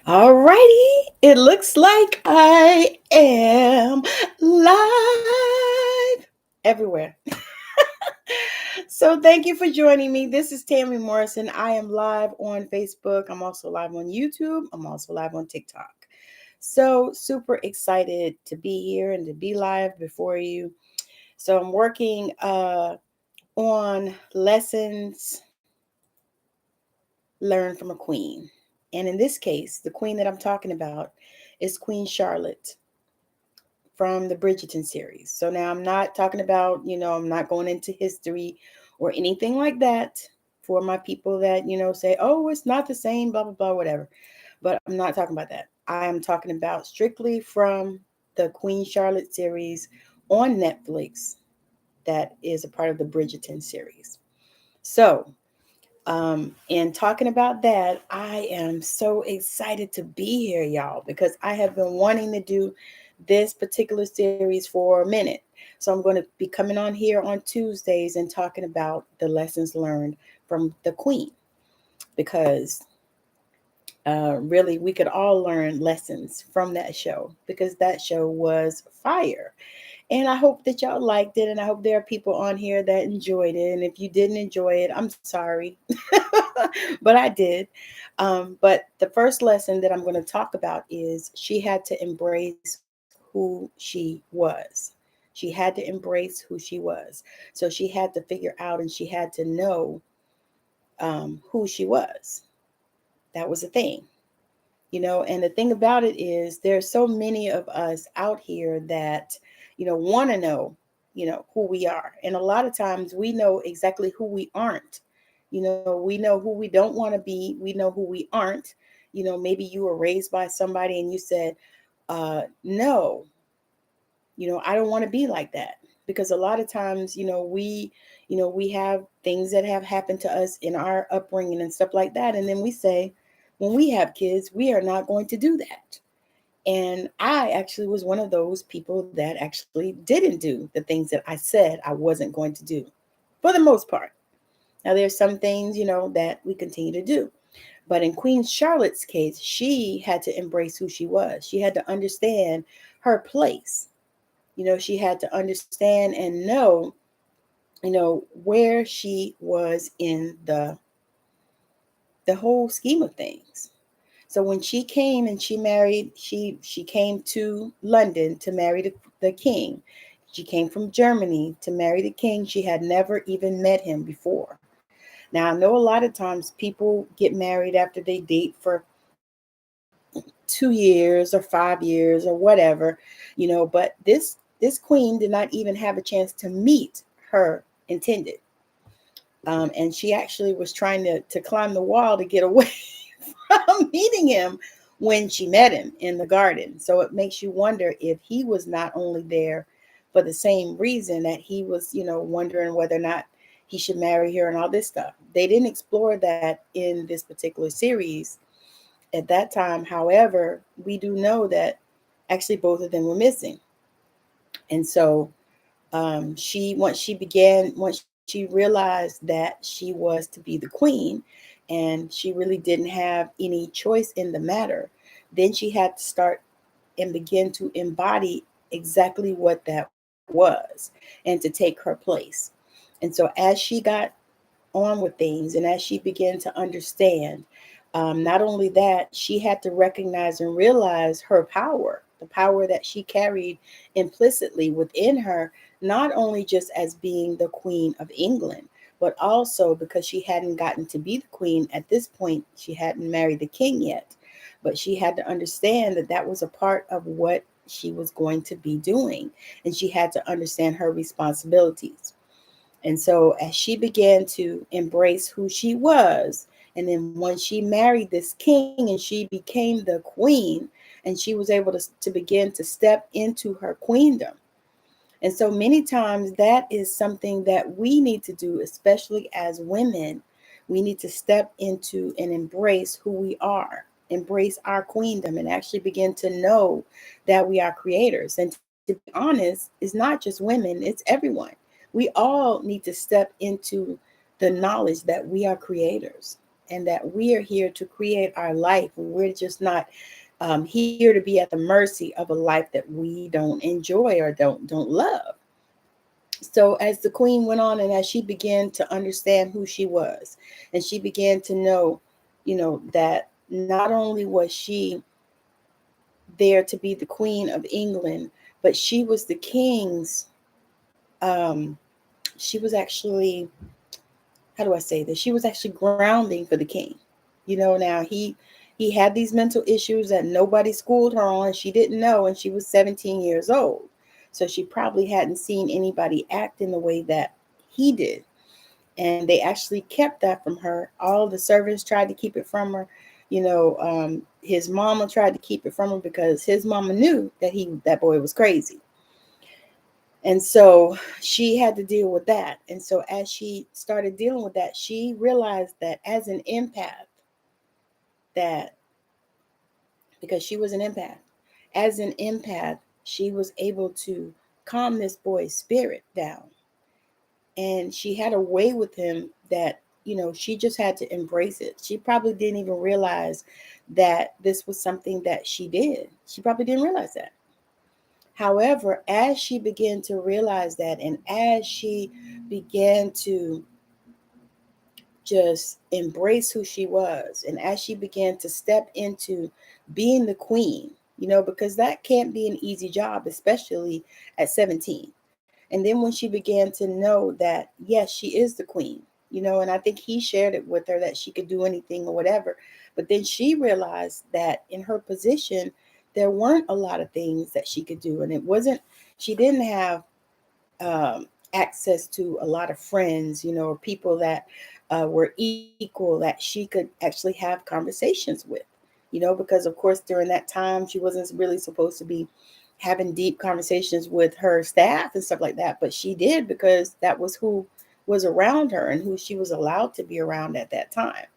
Alrighty, it looks like I am live everywhere. So thank you for joining me. This is Tammy Morrison. I am live on Facebook. I'm also live on YouTube. I'm also live on TikTok. So super excited to be here and to be live before you. So I'm working on lessons learned from a queen. And in this case, the queen that I'm talking about is Queen Charlotte from the Bridgerton series. So now I'm not talking about, I'm not going into history or anything like that for my people that, say, oh, it's not the same, blah, blah, blah, whatever. But I'm not talking about that. I am talking about strictly from the Queen Charlotte series on Netflix that is a part of the Bridgerton series. So, and talking about that, I am so excited to be here, y'all, because I have been wanting to do this particular series for a minute. So I'm going to be coming on here on Tuesdays and talking about the lessons learned from the Queen, because really we could all learn lessons from that show because that show was fire. And I hope that y'all liked it. And I hope there are people on here that enjoyed it. And if you didn't enjoy it, I'm sorry. But I did. But the first lesson that I'm going to talk about is she had to embrace who she was. She had to embrace who she was. So she had to figure out and she had to know who she was. That was a thing. And the thing about it is there's so many of us out here that want to know who we are, and a lot of times we know exactly who we aren't. We know who we don't want to be, we know who we aren't. Maybe you were raised by somebody and you said, no, I don't want to be like that, because a lot of times we have things that have happened to us in our upbringing and stuff like that, and then we say when we have kids we are not going to do that. And I actually was one of those people that actually didn't do the things that I said I wasn't going to do, for the most part. Now there's some things that we continue to do, but in Queen Charlotte's case, she had to embrace who she was. She had to understand her place. She had to understand and know, where she was in the whole scheme of things. So when she came and she married, she came to London to marry the king. She came from Germany to marry the king. She had never even met him before. Now I know a lot of times people get married after they date for 2 years or 5 years or whatever, but this queen did not even have a chance to meet her intended. And she actually was trying to climb the wall to get away from meeting him when she met him in the garden. So it makes you wonder if he was not only there for the same reason that he was, wondering whether or not he should marry her and all this stuff. They didn't explore that in this particular series at that time. However, we do know that actually both of them were missing. And so once she realized that she was to be the queen and she really didn't have any choice in the matter, then she had to start and begin to embody exactly what that was and to take her place. And so as she got on with things and as she began to understand, not only that, she had to recognize and realize her power, the power that she carried implicitly within her, not only just as being the Queen of England, but also because she hadn't gotten to be the queen at this point. She hadn't married the king yet, but she had to understand that that was a part of what she was going to be doing. And she had to understand her responsibilities. And so as she began to embrace who she was, and then once she married this king and she became the queen, and she was able to begin to step into her queendom. And so many times that is something that we need to do, especially as women. We need to step into and embrace who we are, embrace our queendom, and actually begin to know that we are creators. And to be honest, it's not just women, it's everyone. We all need to step into the knowledge that we are creators and that we are here to create our life. We're just not here to be at the mercy of a life that we don't enjoy or don't love. So as the queen went on and as she began to understand who she was, and she began to know, that not only was she there to be the Queen of England, but she was the king's, um, she was actually, how do I say this? She was actually grounding for the king. Now he had these mental issues that nobody schooled her on. She didn't know, and she was 17 years old. So she probably hadn't seen anybody act in the way that he did. And they actually kept that from her. All the servants tried to keep it from her. His mama tried to keep it from her because his mama knew that boy was crazy. And so she had to deal with that. And so as she started dealing with that, she realized that as an empath, that because she was an empath, as an empath, she was able to calm this boy's spirit down. And she had a way with him that, she just had to embrace it. She probably didn't even realize that this was something that she did. She probably didn't realize that. However, as she began to realize that, and as she began to just embrace who she was, and as she began to step into being the queen, because that can't be an easy job, especially at 17. And then when she began to know that, yes, she is the queen, and I think he shared it with her that she could do anything or whatever. But then she realized that in her position, there weren't a lot of things that she could do. And she didn't have access to a lot of friends, or people that were equal that she could actually have conversations with, because of course during that time she wasn't really supposed to be having deep conversations with her staff and stuff like that. But she did because that was who was around her and who she was allowed to be around at that time.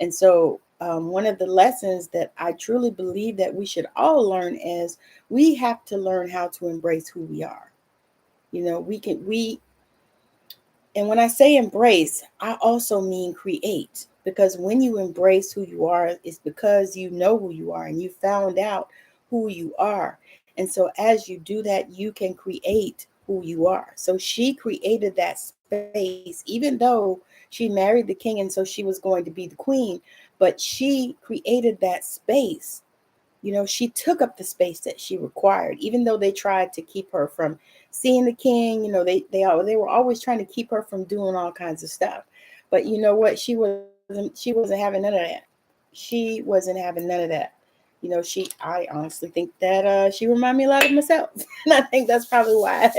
And so one of the lessons that I truly believe that we should all learn is we have to learn how to embrace who we are. And when I say embrace, I also mean create, because when you embrace who you are, it's because you know who you are and you found out who you are. And so as you do that, you can create who you are. So she created that space, even though she married the king and so she was going to be the queen, but she created that space. She took up the space that she required, even though they tried to keep her from seeing the king. They were always trying to keep her from doing all kinds of stuff. But you know what? She wasn't having none of that. She wasn't having none of that. I honestly think that she reminded me a lot of myself. And I think that's probably why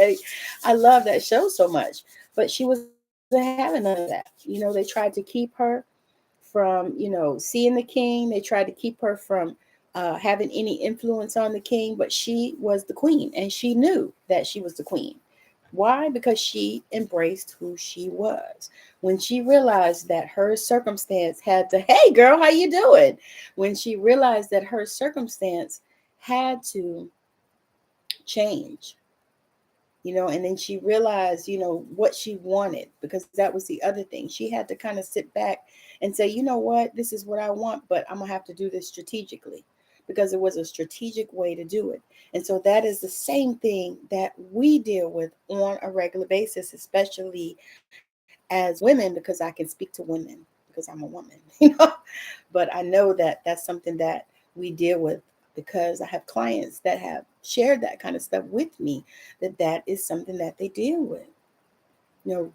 I love that show so much. But she wasn't having none of that. They tried to keep her from, seeing the king. They tried to keep her from having any influence on the king, but she was the queen and she knew that she was the queen. Why? Because she embraced who she was. When she realized that her circumstance had to, hey girl, how you doing? When she realized that her circumstance had to change, and then she realized, what she wanted, because that was the other thing. She had to kind of sit back and say, you know what, this is what I want, but I'm gonna have to do this strategically, because it was a strategic way to do it. And so that is the same thing that we deal with on a regular basis, especially as women, because I can speak to women because I'm a woman, but I know that that's something that we deal with, because I have clients that have shared that kind of stuff with me, that is something that they deal with.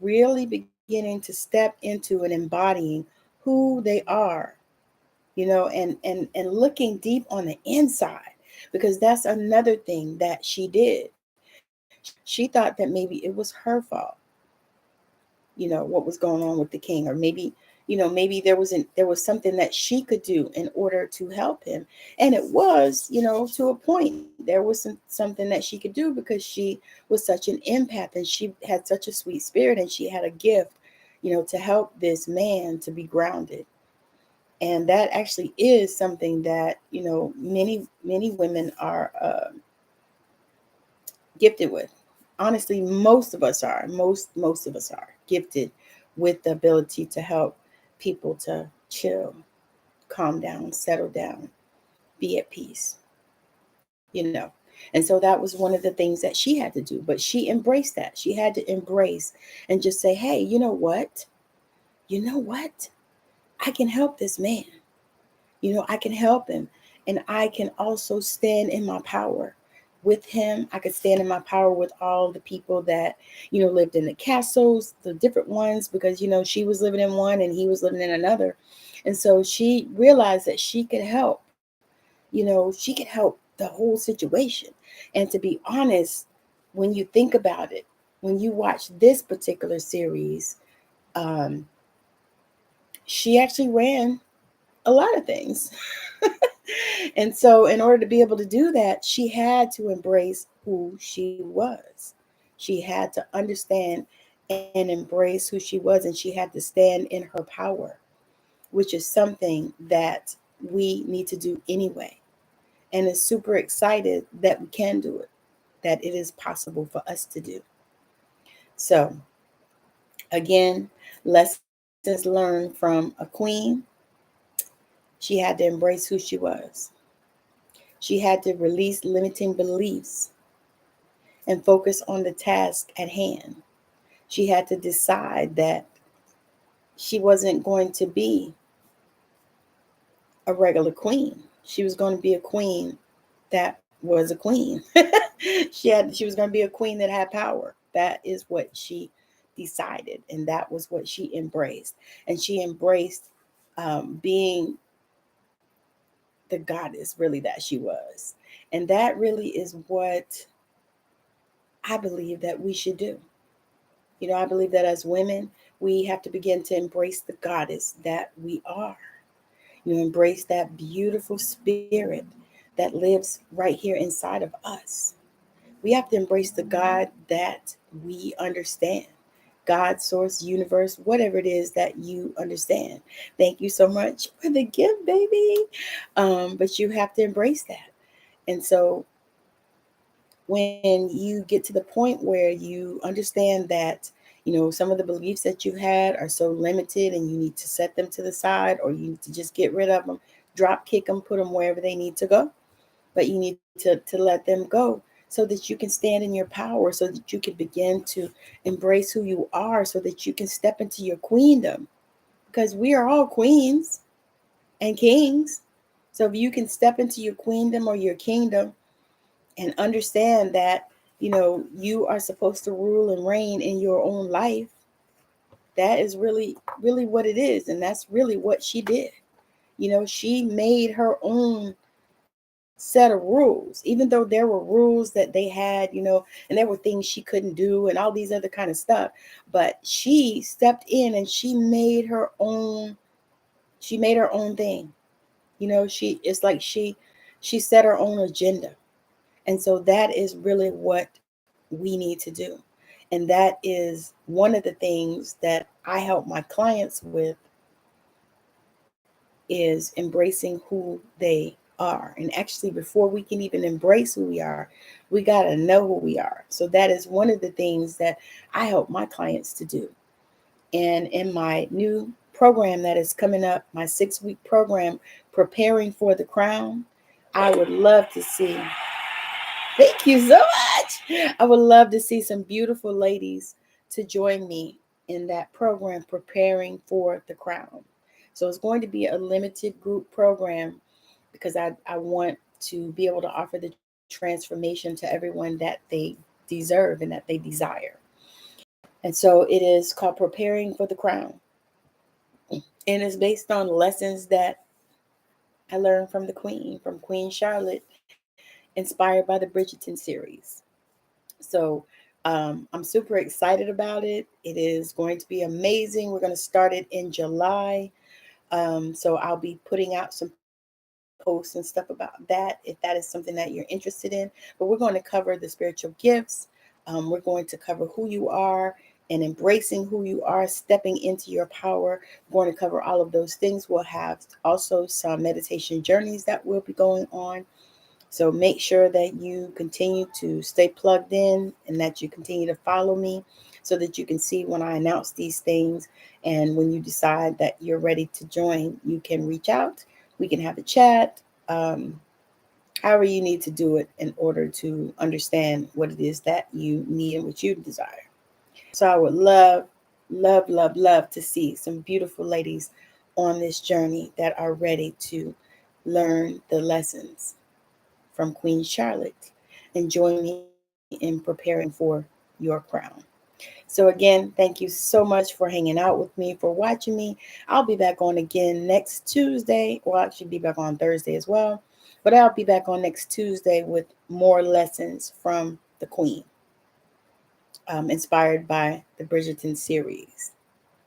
Really beginning to step into and embodying who they are, and looking deep on the inside, because that's another thing that she did. She thought that maybe it was her fault, what was going on with the king, or maybe there was something that she could do in order to help him. And it was, to a point, there was something that she could do, because she was such an empath and she had such a sweet spirit and she had a gift, to help this man to be grounded. And that actually is something that, many women are gifted with. Honestly, most of us are. Most of us are gifted with the ability to help people to chill, calm down, settle down, be at peace, And so that was one of the things that she had to do. But she embraced that. She had to embrace and just say, hey, you know what? You know what? I can help this man. I can help him. And I can also stand in my power with him. I could stand in my power with all the people that, lived in the castles, the different ones, because, she was living in one and he was living in another. And so she realized that she could help. She could help the whole situation. And to be honest, when you think about it, when you watch this particular series, she actually ran a lot of things. And so in order to be able to do that, she had to embrace who she was. She had to understand and embrace who she was, and she had to stand in her power, which is something that we need to do anyway. And is super excited that we can do it, that it is possible for us to do. So again, lessons learned from a queen. She had to embrace who she was. She had to release limiting beliefs and focus on the task at hand. She had to decide that she wasn't going to be a regular queen. She was going to be a queen that was a queen. She was going to be a queen that had power. That is what she decided, and that was what she embraced. And she embraced being the goddess, really, that she was. And that really is what I believe that we should do. I believe that as women, we have to begin to embrace the goddess that we are. Embrace that beautiful spirit that lives right here inside of us. We have to embrace the God that we understand. God, source, universe, whatever it is that you understand. Thank you so much for the gift, baby. But you have to embrace that. And so when you get to the point where you understand that, some of the beliefs that you had are so limited and you need to set them to the side, or you need to just get rid of them, drop kick them, put them wherever they need to go. But you need to let them go so that you can stand in your power, so that you can begin to embrace who you are, so that you can step into your queendom, because we are all queens and kings. So if you can step into your queendom or your kingdom and understand that, you are supposed to rule and reign in your own life, that is really, really what it is. And that's really what she did. She made her own set of rules, even though there were rules that they had, and there were things she couldn't do and all these other kind of stuff. But she stepped in and she made her own thing. It's like she set her own agenda. And so that is really what we need to do. And that is one of the things that I help my clients with, is embracing who they are. And actually, before we can even embrace who we are, we got to know who we are. So that is one of the things that I help my clients to do. And in my new program that is coming up, my 6-week program, Preparing for the Crown, I would love to see. Thank you so much. I would love to see some beautiful ladies to join me in that program, Preparing for the Crown. So it's going to be a limited group program, because I want to be able to offer the transformation to everyone that they deserve and that they desire. And so it is called Preparing for the Crown. And it's based on lessons that I learned from from Queen Charlotte, inspired by the Bridgerton series. So I'm super excited about it. It is going to be amazing. We're going to start it in July. So I'll be putting out some posts and stuff about that, if that is something that you're interested in. But we're going to cover the spiritual gifts. We're going to cover who you are and embracing who you are, stepping into your power. We're going to cover all of those things. We'll have also some meditation journeys that will be going on. So make sure that you continue to stay plugged in and that you continue to follow me so that you can see when I announce these things. And when you decide that you're ready to join, you can reach out. We can have a chat. However you need to do it in order to understand what it is that you need and what you desire. So I would love, love, love, love to see some beautiful ladies on this journey that are ready to learn the lessons from Queen Charlotte and join me in preparing for your crown. So again, thank you so much for hanging out with me, for watching me. I'll be back on again next Tuesday. Well, I'll actually be back on Thursday as well. But I'll be back on next Tuesday with more lessons from the Queen, inspired by the Bridgerton series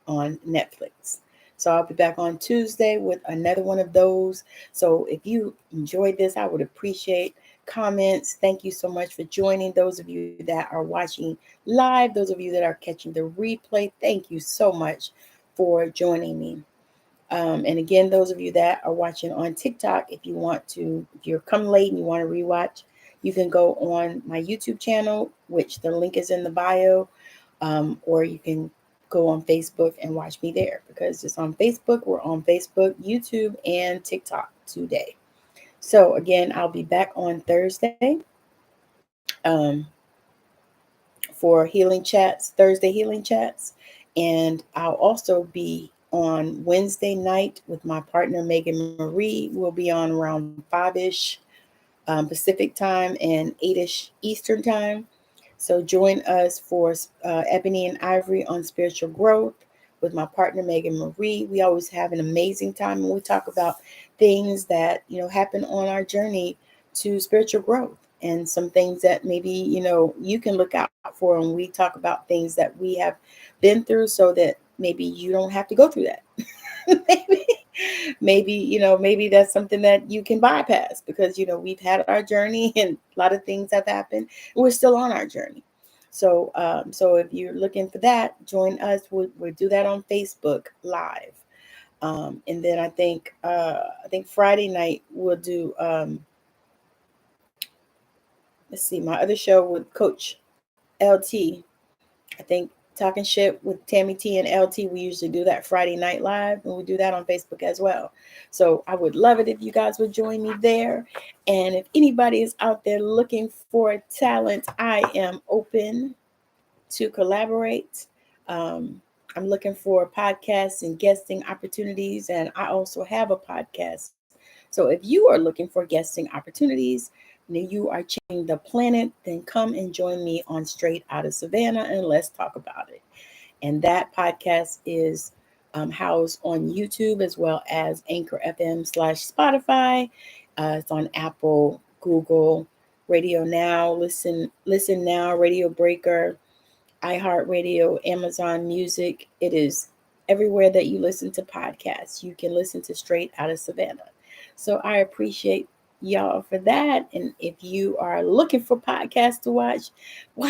on Netflix. So I'll be back on Tuesday with another one of those. So if you enjoyed this, I would appreciate comments. Thank you so much for joining. Those of you that are watching live, those of you that are catching the replay, thank you so much for joining me. And again, those of you that are watching on TikTok, if you're come late and you want to rewatch, you can go on my YouTube channel, which the link is in the bio, or you can go on Facebook and watch me there, because it's on Facebook. We're on Facebook, YouTube, and TikTok today. So again, I'll be back on Thursday for healing chats, Thursday healing chats. And I'll also be on Wednesday night with my partner, Megan Marie. We'll be on around 5-ish Pacific time and 8-ish Eastern time. So join us for Ebony and Ivory on spiritual growth with my partner, Megan Marie. We always have an amazing time, and we talk about things that, happen on our journey to spiritual growth, and some things that maybe, you can look out for. And we talk about things that we have been through so that maybe you don't have to go through that. maybe that's something that you can bypass, because we've had our journey and a lot of things have happened. We're still on our journey. So if you're looking for that, join us. We'll do that on Facebook Live. And then I think Friday night we'll do let's see, my other show with Coach LT. I think Talking Shit with Tammy T and LT. We usually do that Friday night live, and we do that on Facebook as well. So I would love it if you guys would join me there. And if anybody is out there looking for talent, I am open to collaborate. I'm looking for podcasts and guesting opportunities, and I also have a podcast. So if you are looking for guesting opportunities, and you are changing the planet, then come and join me on Straight Outta Savannah, and let's talk about it. And that podcast is housed on YouTube as well as Anchor FM/Spotify. It's on Apple, Google, Radio Now, Listen Now, Radio Breaker, iHeartRadio, Amazon Music. It is everywhere that you listen to podcasts. You can listen to Straight Outta Savannah. So I appreciate y'all for that. And if you are looking for podcasts to watch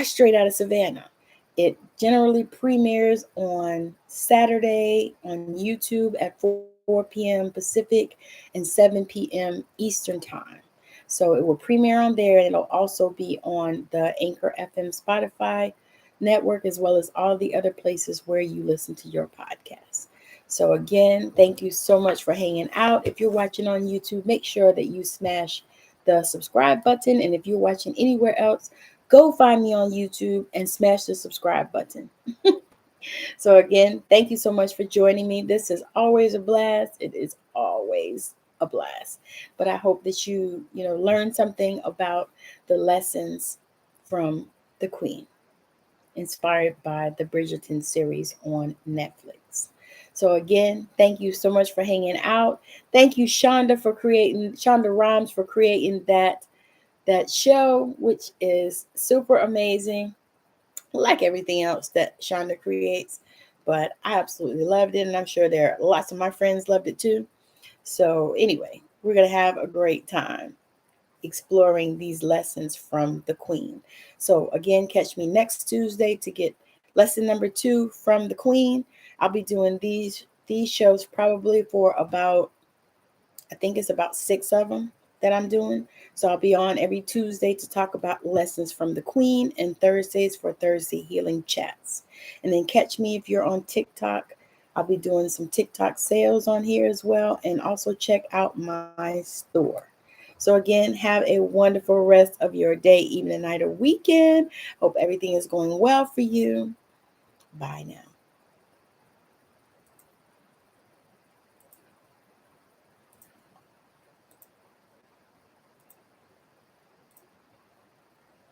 Straight Outta Savannah. It generally premieres on Saturday on YouTube at 4 p.m. Pacific and 7 p.m. Eastern time. So it will premiere on there, and it'll also be on the Anchor FM Spotify network, as well as all the other places where you listen to your podcasts. So again, thank you so much for hanging out. If you're watching on YouTube, make sure that you smash the subscribe button. And if you're watching anywhere else, go find me on YouTube and smash the subscribe button. So again, thank you so much for joining me. This is always a blast. It is always a blast. But I hope that you learn something about the lessons from the Queen, inspired by the Bridgerton series on Netflix. So again, thank you so much for hanging out. Thank you, Shonda Rhimes, for creating that show, which is super amazing, like everything else that Shonda creates. But I absolutely loved it, and I'm sure there are lots of my friends loved it too. So anyway, we're going to have a great time exploring these lessons from the Queen. So again, catch me next Tuesday to get lesson number 2 from the Queen. I'll be doing these shows probably for about, I think it's about 6 of them. that I'm doing. So I'll be on every Tuesday to talk about lessons from the Queen, and Thursdays for Thursday healing chats. And then catch me if you're on TikTok. I'll be doing some TikTok sales on here as well. And also check out my store. So again, have a wonderful rest of your day, evening, night, or weekend. Hope everything is going well for you. Bye now.